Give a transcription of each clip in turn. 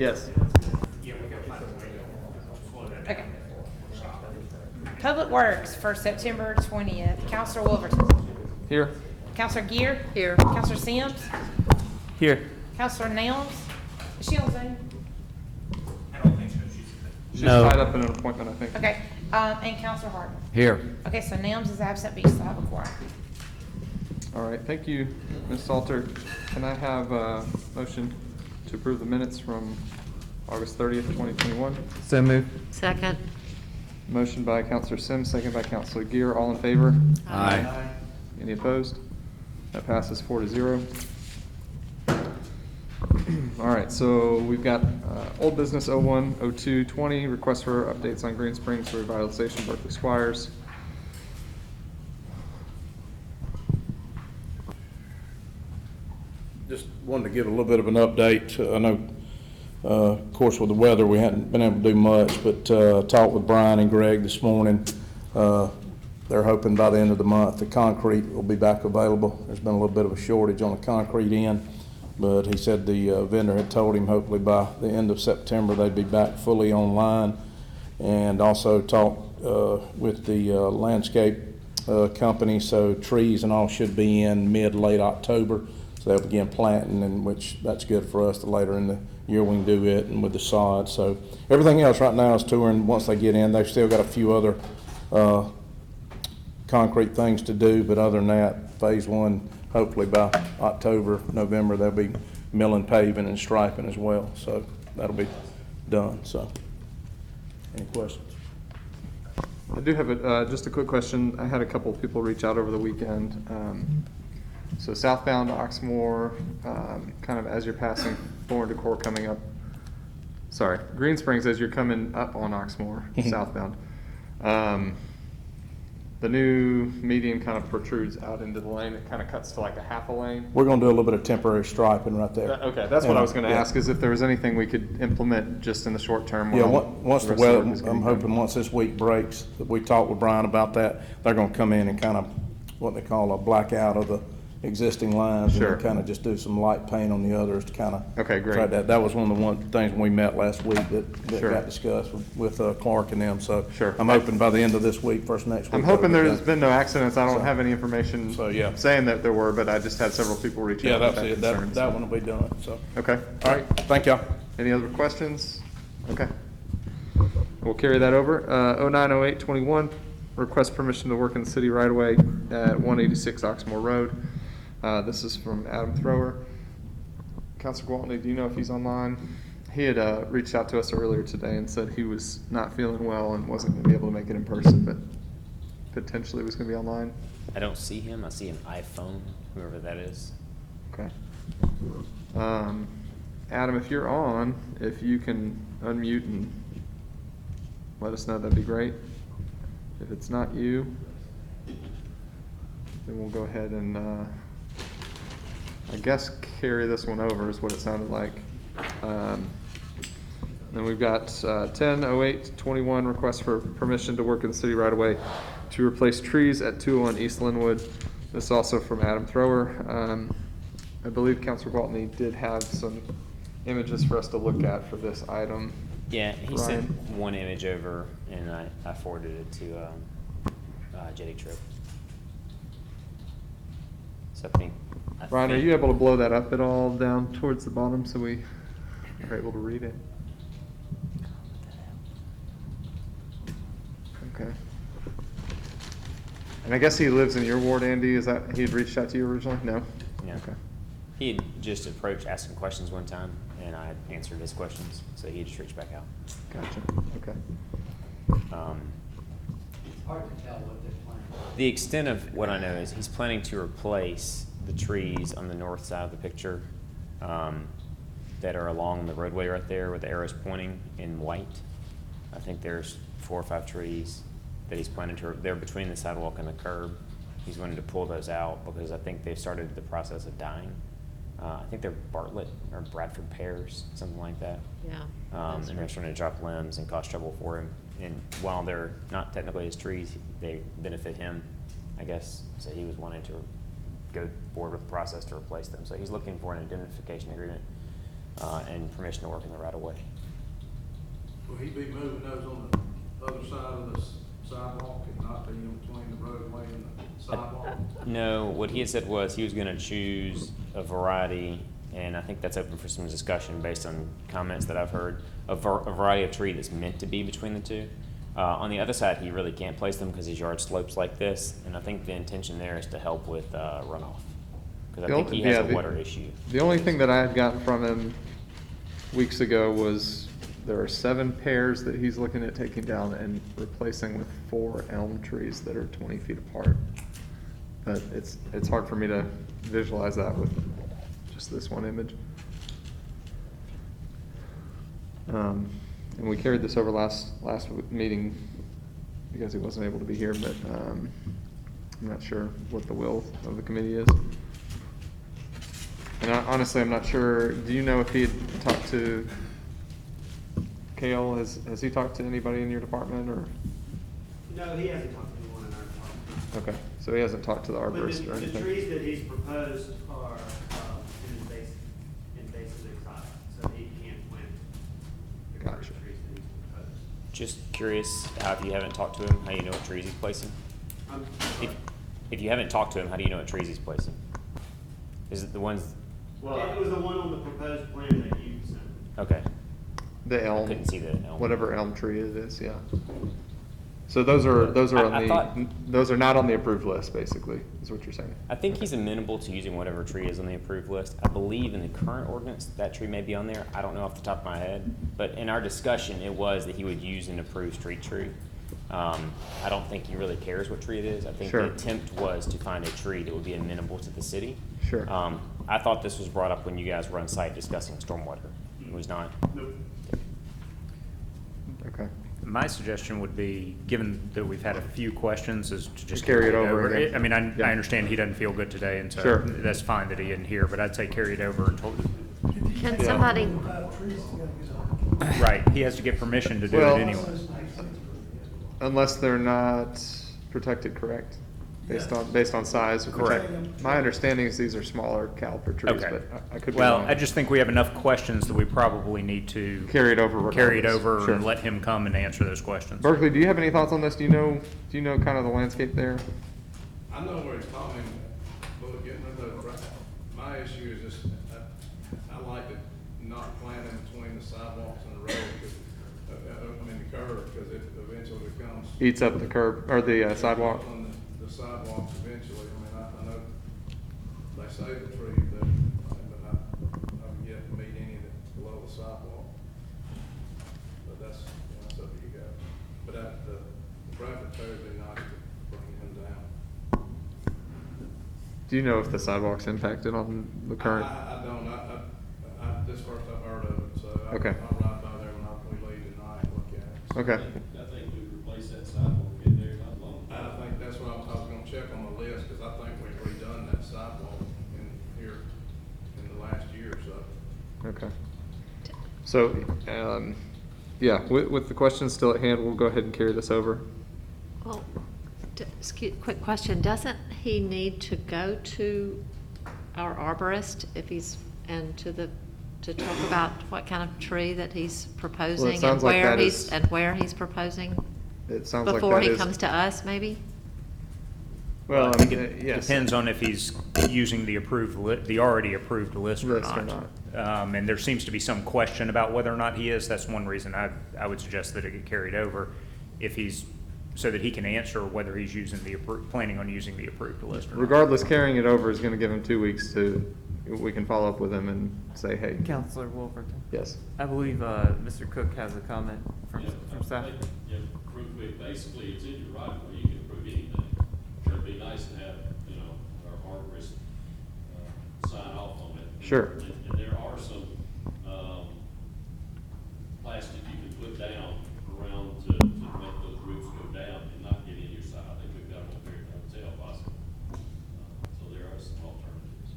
Yes. Okay. Public Works for September 20th. Counselor Wolverton. Here. Counselor Gear. Here. Counselor Sims. Here. Counselor Nelms. Is she on Zoom? She's No. tied up in an appointment, I think. Okay. And Counselor Hardman. Here. Okay, so Nelms is absent, but you still have a quorum. All right, thank you, Ms. Salter. Can I have a motion to approve the minutes from August 30th, 2021? So move. Second. Motion by Counselor Sims, second by Counselor Gear. All in favor? Aye. Any opposed? That passes 4-0. All right, so we've got old business 01, 02, 20, request for updates on Green Springs revitalization, Berkeley Squires. Just wanted to give a little bit of an update. I know, of course, with the weather, we hadn't been able to do much, but talked with Brian and Greg this morning. They're hoping by the end of the month the concrete will be back available. There's been a little bit of a shortage on the concrete end, but he said the vendor had told him hopefully by the end of September they'd be back fully online. And also talked with the landscape company, so trees and all should be in mid-late October. So they'll begin planting, and which that's good for us. The later in the year we can do it, and with the sod. So everything else right now is touring. Once they get in, they've still got a few other concrete things to do, but other than that, phase one, hopefully by October, November, they'll be milling, paving, and striping as well. So that'll be done. So any questions? I do have just a quick question. I had a couple of people reach out over the weekend. So southbound Oxmoor, kind of as you're passing Thorn to Core coming up, sorry, Green Springs as you're coming up on Oxmoor, southbound. The new median kind of protrudes out into the lane. It kind of cuts to like a half a lane. We're going to do a little bit of temporary striping right there. Okay, that's what I was going to Yeah. ask, is if there was anything we could implement just in the short term. Yeah, while once the rest of weather, work is getting I'm done. hoping once this week breaks, that we talked with Brian about that, they're gonna come in and kind of, what they call a blackout of the existing lines. Sure. And kind of just do some light paint on the others to kind of. Okay, great. Try that. That was one of the things when we met last week that Sure. got discussed with Clark and them, so. Sure. I'm hoping by the end of this week, first next week. I'm hoping that'll be there's done. been no accidents. I don't So- have any information So, yeah. saying that there were, but I just had several people reach Yeah, out that's with it. that concern. That one will be done, so. Okay, All right, thank y'all. any other questions? Okay. We'll carry that over. 090821, request permission to work in the city right away at 186 Oxmoor Road. This is from Adam Thrower. Counselor Gwaltney, do you know if he's online? He had reached out to us earlier today and said he was not feeling well and wasn't going to be able to make it in person, but potentially was going to be online. I don't see him. I see an iPhone, whoever that is. Okay. Adam, if you're on, if you can unmute and let us know, that'd be great. If it's not you, then we'll go ahead and, I guess, carry this one over is what it sounded like. Then we've got 100821, request for permission to work in the city right away to replace trees at 201 East Linwood. This is also from Adam Thrower. I believe Councilor Gwaltney did have some images for us to look at for this item. Yeah, he Ryan? sent one image over, and I forwarded it to Jetty Trip. So I think. Ryan, are you able to blow that up at all down towards the bottom so we are able to read it? Okay. And I guess he lives in your ward, Andy. Is that, he had reached out to you originally? No? Yeah. Okay. He had just approached asking questions one time, and I answered his questions, so he just reached back out. Gotcha. Okay. It's hard to tell what they're planning. The extent of what I know is he's planning to replace the trees on the north side of the picture that are along the roadway right there with the arrows pointing in white. I think there's 4 or 5 trees that he's planning to, they're between the sidewalk and the curb. He's wanting to pull those out because I think they've started the process of dying. I think they're Bartlett or Bradford pears, something like that. Yeah. And they're starting to drop limbs and cause trouble for him. And while they're not technically his trees, they benefit him, I guess. So he was wanting to go forward with the process to replace them. So he's looking for an indemnification agreement and permission to work in the right of way. Will he be moving those on the other side of the sidewalk and not be in between the roadway and the sidewalk? No, what he had said was he was gonna choose a variety, and I think that's open for some discussion based on comments that I've heard, a variety of tree that's meant to be between the two. On the other side, he really can't place them because his yard slopes like this, and I think the intention there is to help with runoff. Because I think he has a water issue. The only thing that I had gotten from him weeks ago was there are 7 pairs that he's looking at taking down and replacing with 4 elm trees that are 20 feet apart. But it's hard for me to visualize that with just this one image. And we carried this over last meeting because he wasn't able to be here, but I'm not sure what the will of the committee is. And honestly, I'm not sure, do you know if he had talked to Kale? Has he talked to anybody in your department, or? No, he hasn't talked to anyone in our department. Okay, so he hasn't talked to the But arborist or the anything? trees that he's proposed are invasive exotic, so he can't plant the current Gotcha. trees that he's proposed. Just curious, if you haven't talked to him, how you know what trees he's placing? If you haven't talked to him, how do you know what trees he's placing? Is it the ones? Well, it was the one on the proposed plan that you sent. Okay. The elm. Couldn't see the elm. Whatever elm tree it is, yeah. So those are I thought- those are not on the approved list, basically, is what you're saying? I think he's amenable to using whatever tree is on the approved list. I believe in the current ordinance, that tree may be on there. I don't know off the top of my head. But in our discussion, it was that he would use an approved street tree. I don't think he really cares what tree it is. I think Sure. the attempt was to find a tree that would be amenable to the city. Sure. I thought this was brought up when you guys were on site discussing stormwater. It was not? Nope. Okay. My suggestion would be, given that we've had a few questions, is to just Carry it over again. I mean, Yeah. I understand he doesn't feel good today, and so Sure. that's fine that he isn't here, but I'd say carry it over until, Can Yeah. somebody, right, he has to get permission to do Well- it anyway. Unless they're not protected, correct? Based on size? which Correct. My understanding is these are smaller caliper trees, Okay. but I could be Well, wrong. I just think we have enough questions that we probably need to Carry it over carry it regardless. over Sure. and let him come and answer those questions. Berkeley, do you have any thoughts on this? Do you know kind of the landscape there? I know where he's talking, but getting rid of those, my issue is just, I like it not planting between the sidewalks and the road, because, the curb, because it eventually becomes. Eats up the curb, or the sidewalk? On the sidewalks eventually, I know they say the tree, but I've yet to meet any that's below the sidewalk. But that's up to you guys. But the traffic there would be nice to bring him down. Do you know if the sidewalk's impacted on the current? I don't, this first I've heard of it, so Okay. I'll ride by there when we leave tonight and look at it. Okay. I think we replaced that sidewalk in there not long ago. I think that's what I was gonna check on the list, cause I think we've redone that sidewalk in the last year or so. Okay. So, yeah, with the questions still at hand, we'll go ahead and carry this over. well, quick question, doesn't he need to go to our arborist if he's, and to talk about what kind of tree that he's proposing? sounds like that is- And where he's proposing? It sounds like Before that he is- comes to us, maybe? Well, I I think mean, it yes. depends on if he's using the the already approved list or List or not. And there seems to be some question about whether or not he is. That's one reason I would suggest that it get carried over, if he's, so that he can answer whether he's planning on using the approved list or not. Regardless, carrying it over is gonna give him 2 weeks we can follow up with him and say, hey. Counselor Wolverton. Yes. I believe Mr. Cook has a comment from staff. Yeah, basically, it's in your right of way, you can approve anything. Sure, it'd be nice to have, our arborist, sign off on it. Sure. And there are some, plastic you can put down around to make those roots go down and not get in your side. I think we've got one here at the hotel possible. So there are some alternatives.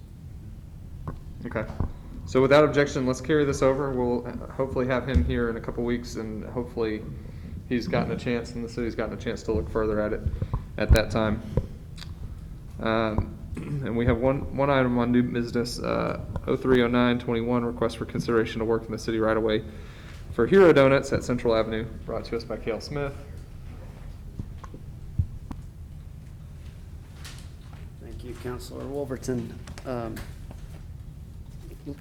Okay. So without objection, let's carry this over. We'll hopefully have him here in a couple weeks, and hopefully he's gotten a chance and the city's gotten a chance to look further at it at that time. And we have one item on new business, 030921, request for consideration to work in the city right away for Hero Donuts at Central Avenue, brought to us by Cale Smith. Thank you, Councilor Wolverton.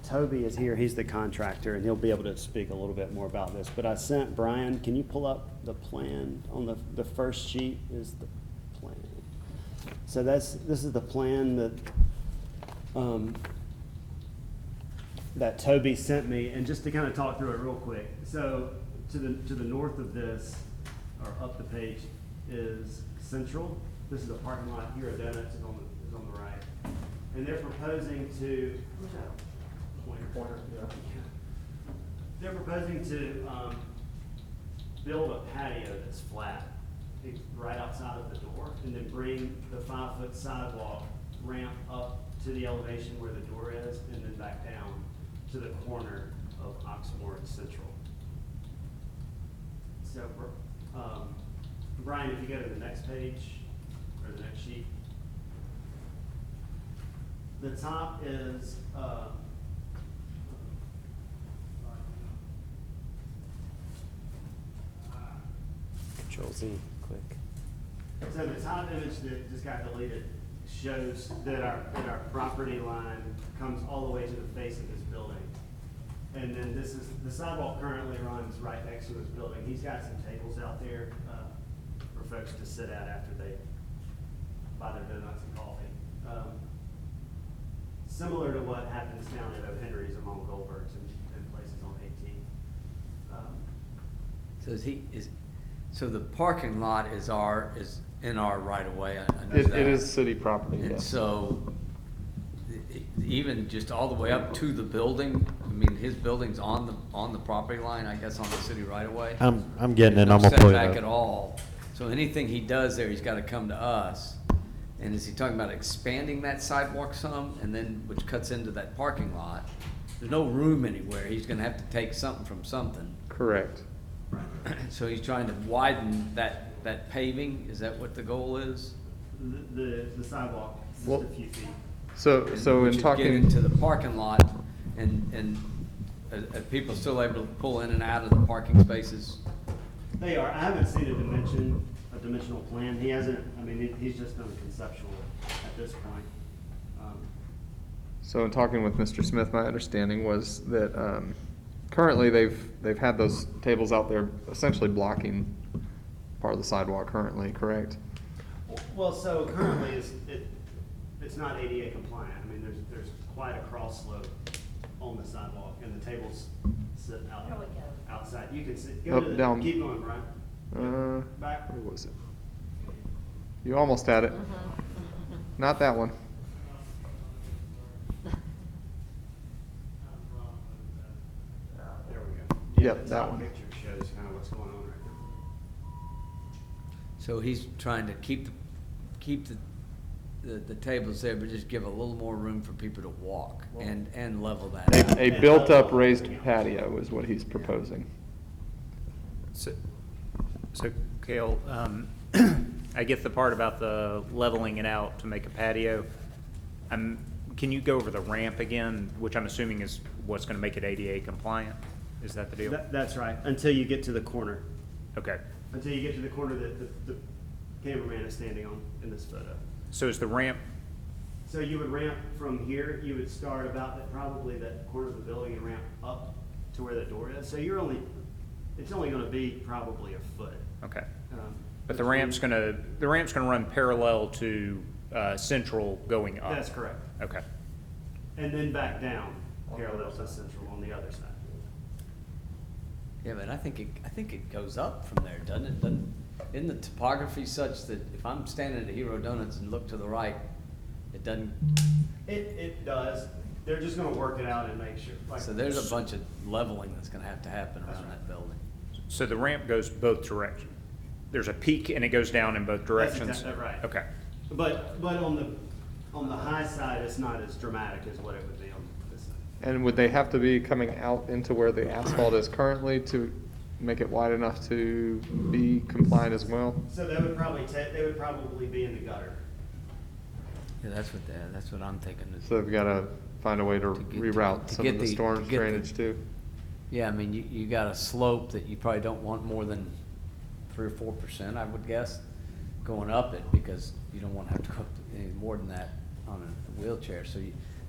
Toby is here, he's the contractor, and he'll be able to speak a little bit more about this. But I sent Brian, can you pull up the plan? On the first sheet is the plan. So this is the plan that Toby sent me, and just to kind of talk through it real quick. So to the north of this, or up the page, is Central. This is the parking lot. Hero Donuts is on the right. And they're proposing to, they're proposing to build a patio that's flat right outside of the door, and then bring the 5-foot sidewalk ramp up to the elevation where the door is, and then back down to the corner of Oxmoor and Central. So, Brian, if you go to the next page, or the next sheet. The top is, Control Z, click. so the top image that just got deleted shows that our property line comes all the way to the face of this building. And then this is, the sidewalk currently runs right next to his building. He's got some tables out there, for folks to sit at after they buy their donuts and coffee. Similar to what happens down at O'Henry's among Goldberg's and places on 18. So the parking lot is in our right of way, I know It that. is city property, And yes. so, even just all the way up to the building, I mean, his building's on the property line, I guess, on the city right of way. I'm getting it, There's I'm no gonna pull it setback up. at all. So anything he does there, he's gotta come to us. And is he talking about expanding that sidewalk some, and then, which cuts into that parking lot? There's no room anywhere, he's gonna have to take something from something. Correct. So he's trying to widen that paving, is that what the goal is? The sidewalk, just Well- a few feet. So Which in is talking. Get into the parking lot, and are people still able to pull in and out of the parking spaces? They are. I haven't seen a dimensional plan. He hasn't, I mean, he's just done conceptual at this point. So in talking with Mr. Smith, my understanding was that currently they've had those tables out there essentially blocking part of the sidewalk currently, correct? Well, so currently it's not ADA compliant. I mean, there's quite a cross slope on the sidewalk, and the tables sit outside. You can see, go Up, to the, down. keep going, Brian. Back. Where was it? You almost had it. Not that one. There we go. Yeah, Yep, the that top one. picture shows kind of what's going on right now. So he's trying to keep the tables there, but just give a little more room for people to walk and level that out. A built-up raised patio is what he's proposing. So Cale, I get the part about the leveling it out to make a patio. Can you go over the ramp again, which I'm assuming is what's gonna make it ADA compliant? Is that the deal? That's right, until you get to the corner. Okay. Until you get to the corner that the cameraman is standing on in this photo. So is the ramp, So you would ramp from here, you would start about probably that corner of the building and ramp up to where the door is. So it's only gonna be probably a foot. okay. But the ramp's gonna run parallel to Central going up? That's correct. Okay. And then back down, parallel to Central on the other side. Yeah, but I think it goes up from there, doesn't it? Isn't the topography such that if I'm standing at Hero Donuts and look to the right, it doesn't, It does. They're just gonna work it out and make sure. so there's a bunch of leveling that's gonna have to happen around that building. So the ramp goes both directions? There's a peak and it goes down in both That's directions? exactly right. Okay. But on the high side, it's not as dramatic as what it would be on this side. And would they have to be coming out into where the asphalt is currently to make it wide enough to be compliant as well? So they would probably be in the gutter. Yeah, that's what I'm thinking. is- So we've got to find a way to To get- reroute to some get of the the- storm's to get the- drainage too. Yeah, I mean, you got a slope that you probably don't want more than 3 or 4%, I would guess, going up it, because you don't want to have to go up any more than that on a wheelchair. So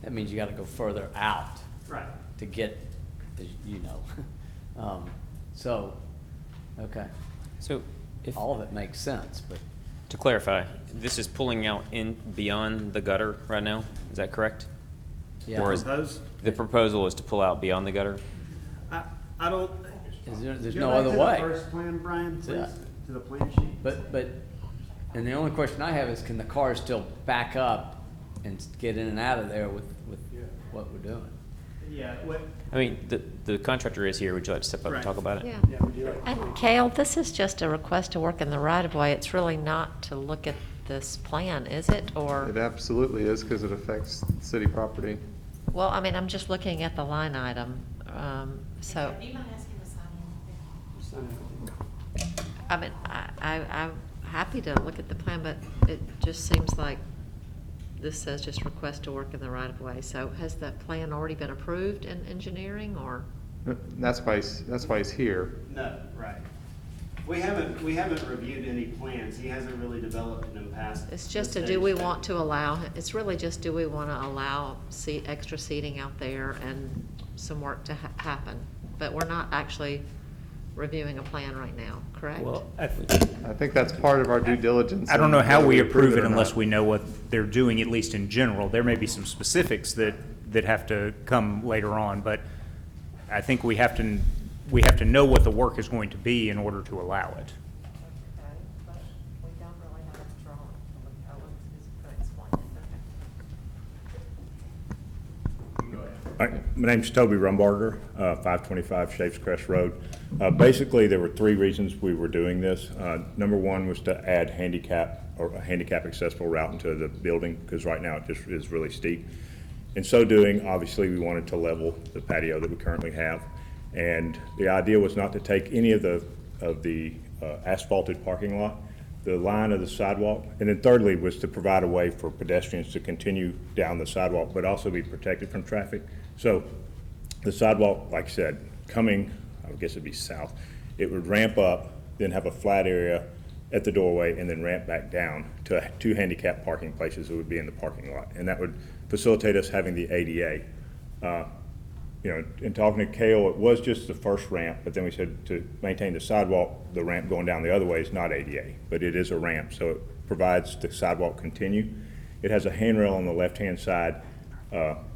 that means you got to go further out Right. to get, as you know. So, okay, So if, all of it makes sense, but to clarify, this is pulling out in beyond the gutter right now, is that correct? yeah. Or is- Proposed? The proposal is to pull out beyond the gutter? I don't. There's Go no back other to the way. First plan, Brian, Yeah. please, to the plan sheet. But, and the only question I have is, can the cars still back up and get in and out of there with what we're doing? Yeah, what, I mean, the contractor is here, would you like to step up and Right. talk about it? Yeah. yeah, would you like? And Cale, this is just a request to work in the right-of-way. It's really not to look at this plan, is it? It Or, absolutely is because it affects city property. well, I mean, I'm just looking at the line item. So, You might ask him to sign in. I mean, I'm happy to look at the plan, but it just seems like this says just request to work in the right-of-way. So has that plan already been approved in engineering, or? That's why he's here. No, right. We haven't reviewed any plans. He hasn't really developed them past. It's just this a, do we stage. want to allow, it's really just, do we want to allow extra seating out there and some work to happen? But we're not actually reviewing a plan right now, correct? Well, I think that's part of our due diligence. I don't know and how whether we approve it or unless not. we know what they're doing, at least in general. There may be some specifics that have to come later on, but I think we have to know what the work is going to be in order to allow it. Okay, but we don't really have a drawing. Explain My name's Toby Rumbarger, 525 Shapes Crest Road. Basically, there were 3 reasons we were doing this. Number 1 was to add handicap or a handicap accessible route into the building, because right now it just is really steep. In so doing, obviously, we wanted to level the patio that we currently have. And the idea was not to take any of the asphalted parking lot, the line of the sidewalk, and then thirdly was to provide a way for pedestrians to continue down the sidewalk, but also be protected from traffic. So the sidewalk, like I said, coming, I guess it'd be south, it would ramp up, then have a flat area at the doorway, and then ramp back down to 2 handicap parking places that would be in the parking lot. And that would facilitate us having the ADA. You know, in talking to Cale, it was just the first ramp, but then we said to maintain the sidewalk, the ramp going down the other way is not ADA, but it is a ramp, so it provides the sidewalk continue. It has a handrail on the left-hand side,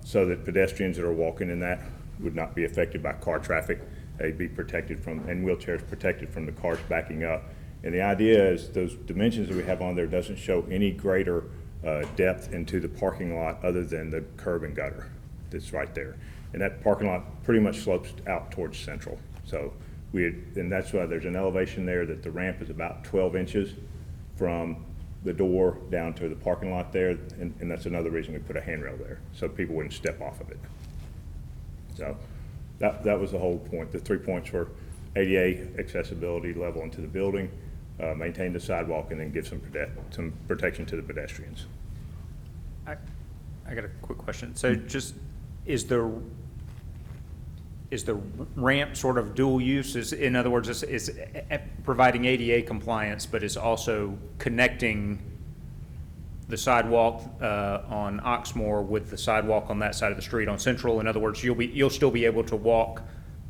so that pedestrians that are walking in that would not be affected by car traffic. They'd be protected from, and wheelchairs protected from the cars backing up. And the idea is those dimensions that we have on there doesn't show any greater depth into the parking lot other than the curb and gutter that's right there. And that parking lot pretty much slopes out towards Central. So and that's why there's an elevation there that the ramp is about 12 inches from the door down to the parking lot there. And that's another reason we put a handrail there, so people wouldn't step off of it. So that was the whole point. The 3 points were ADA accessibility level into the building, maintain the sidewalk, and then give some protection to the pedestrians. I got a quick question. So just, is the ramp sort of dual use? In other words, is providing ADA compliance, but is also connecting the sidewalk on Oxmoor with the sidewalk on that side of the street on Central? In other words, you'll still be able to walk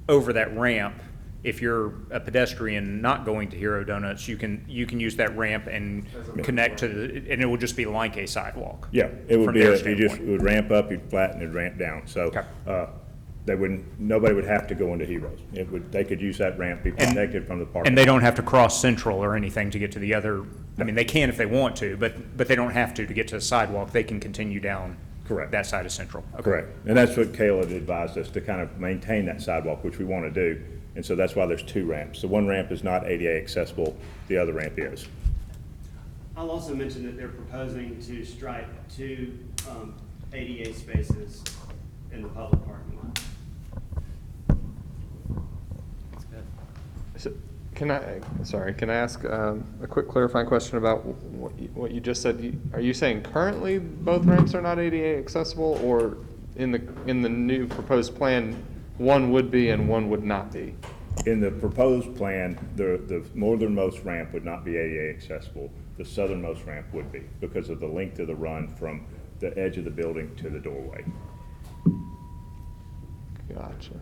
over that ramp. If you're a pedestrian not going to Hero Donuts, you can use that ramp and connect to and it will just be like a sidewalk. Yeah, it would from be, their it would standpoint. ramp up, you'd flatten, it'd ramp down. So Okay. nobody would have to go into Heroes. They could use that ramp, be protected from the parking. And they don't have to cross Central or anything to get to the other, I mean, they can if they want to, but they don't have to get to the sidewalk. They can continue down Correct. that side of Central. Okay. Correct. And that's what Kayla had advised us, to kind of maintain that sidewalk, which we want to do. And so that's why there's 2 ramps. The one ramp is not ADA accessible, the other ramp is. I'll also mention that they're proposing to strike 2 ADA spaces in the public parking lot. That's good. So, Can I ask a quick clarifying question about what you just said? Are you saying currently both ramps are not ADA accessible, or in the new proposed plan, one would be and one would not be? In the proposed plan, the northernmost ramp would not be ADA accessible. The southernmost ramp would be, because of the length of the run from the edge of the building to the doorway. Gotcha.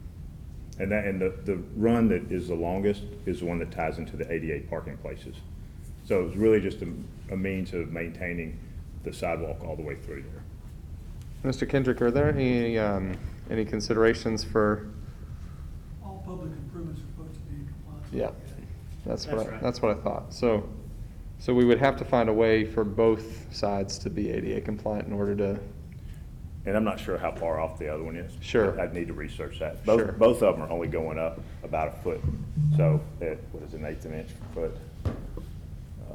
And the run that is the longest is the one that ties into the 88 parking places. So it's really just a means of maintaining the sidewalk all the way through there. Mr. Kendrick, are there any considerations for? All public improvements are supposed to be in compliance. Yeah, That's right. that's what I thought. So we would have to find a way for both sides to be ADA compliant in order to. And I'm not sure how far off the other one is. Sure. I'd need to research that. Sure. Both of them are only going up about a foot. So what is it, an eighth of an inch per foot?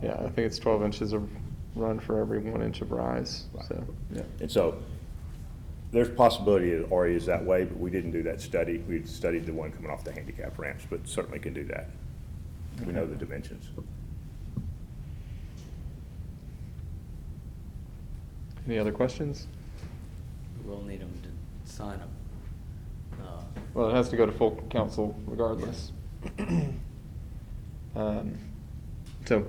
Yeah, I think it's 12 inches of run for every 1 inch of rise. Right. So yeah. And so there's possibility it already is that way, but we didn't do that study. We studied the one coming off the handicap ramps, but certainly can do that. We know the dimensions. Any other questions? We'll need them to sign them. Well, it has to go to full council regardless. So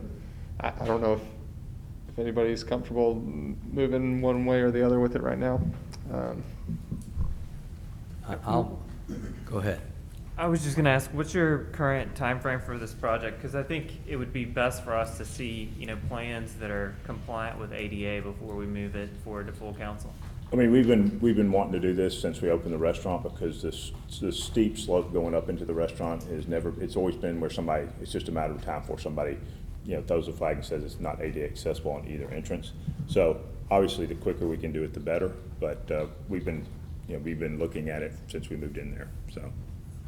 I don't know if anybody's comfortable moving one way or the other with it right now. I'll, go ahead. I was just gonna ask, what's your current time frame for this project? Because I think it would be best for us to see, plans that are compliant with ADA before we move it forward to full council. I mean, we've been wanting to do this since we opened the restaurant, because this steep slope going up into the restaurant it's always been where it's just a matter of time before somebody, throws a flag and says it's not ADA accessible on either entrance. So obviously the quicker we can do it, the better, but, we've been looking at it since we moved in there, so.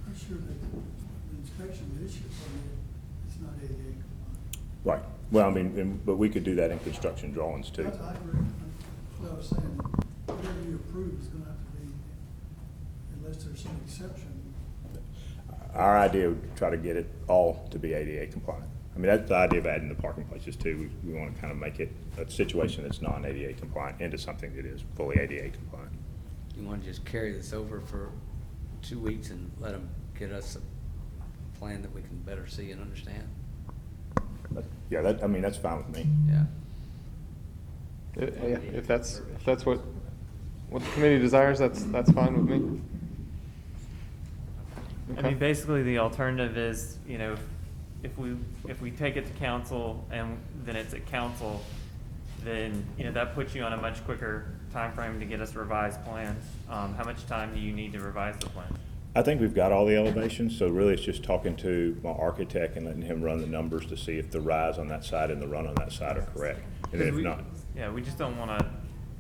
I'm sure that the inspection issue permit is not ADA compliant. Right. Well, I mean, but we could do that in construction drawings too. That's what I was saying, whatever you approve is gonna have to be, unless there's some exception. Our idea would try to get it all to be ADA compliant. I mean, that's the idea of adding the parking places too. We want to kind of make it a situation that's non-ADA compliant into something that is fully ADA compliant. You want to just carry this over for 2 weeks and let them get us a plan that we can better see and understand? Yeah, that's fine with me. Yeah. Yeah, if that's what the committee desires, that's fine with me. I Okay. mean, basically, the alternative is, if we take it to council and then it's at council, then, that puts you on a much quicker time frame to get us revised plans. How much time do you need to revise the plan? I think we've got all the elevations, so really it's just talking to my architect and letting him run the numbers to see if the rise on that side and the run on that side are correct. And then if not, Yeah, we just don't want to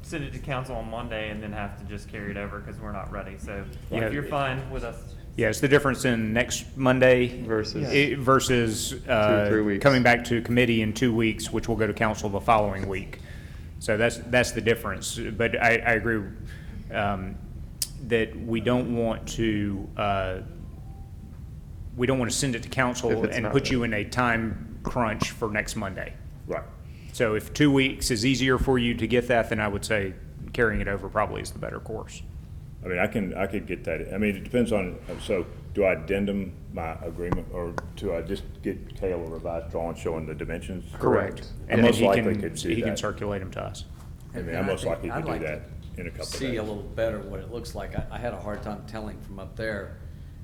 send it to council on Monday and then have to just carry it over because we're not ready. So Yeah. if you're fine with us. Yeah, it's the difference in next Monday versus 2 or 3 weeks. coming back to committee in 2 weeks, which will go to council the following week. So that's the difference. But I agree that we don't want to send it to If council it's and not put you ready. in a time crunch for next Monday. right. So if 2 weeks is easier for you to get that, then I would say carrying it over probably is the better course. I mean, I could get that. I mean, it depends on, so do I addendum my agreement, or do I just get Kale a revised drawing showing the dimensions? Correct. I And then most he likely can, could do he can that. circulate them to us. I mean, I And most think likely I'd could do like to that in a couple of days. See a little better what it looks like. I had a hard time telling from up there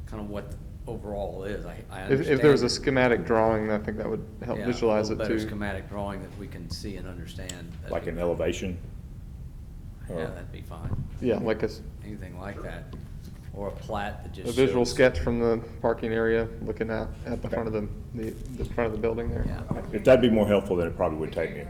kind of what the overall is. I understand. If there was a schematic drawing, I think that would help Yeah, visualize a it little better too. schematic drawing that we can see and understand. That'd Like be an better. elevation? Yeah, or- that'd be fine. Yeah, like Anything like that. Or a plat that a just visual shows- sketch from the parking area, looking at the front of the front of the building there. Yeah. If that'd be more helpful, then it probably would take me.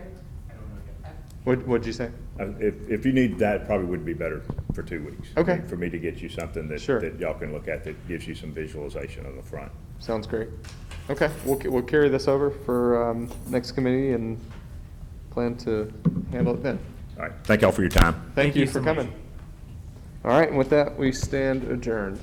What'd you say? If you need that, it probably would be better for 2 weeks. Okay. For me to get you something Sure. that y'all can look at that gives you some visualization on the front. Sounds great. Okay, we'll carry this over for next committee and plan to handle it then. All right, thank y'all for your time. Thank you you for so much. coming. All right, and with that, we stand adjourned.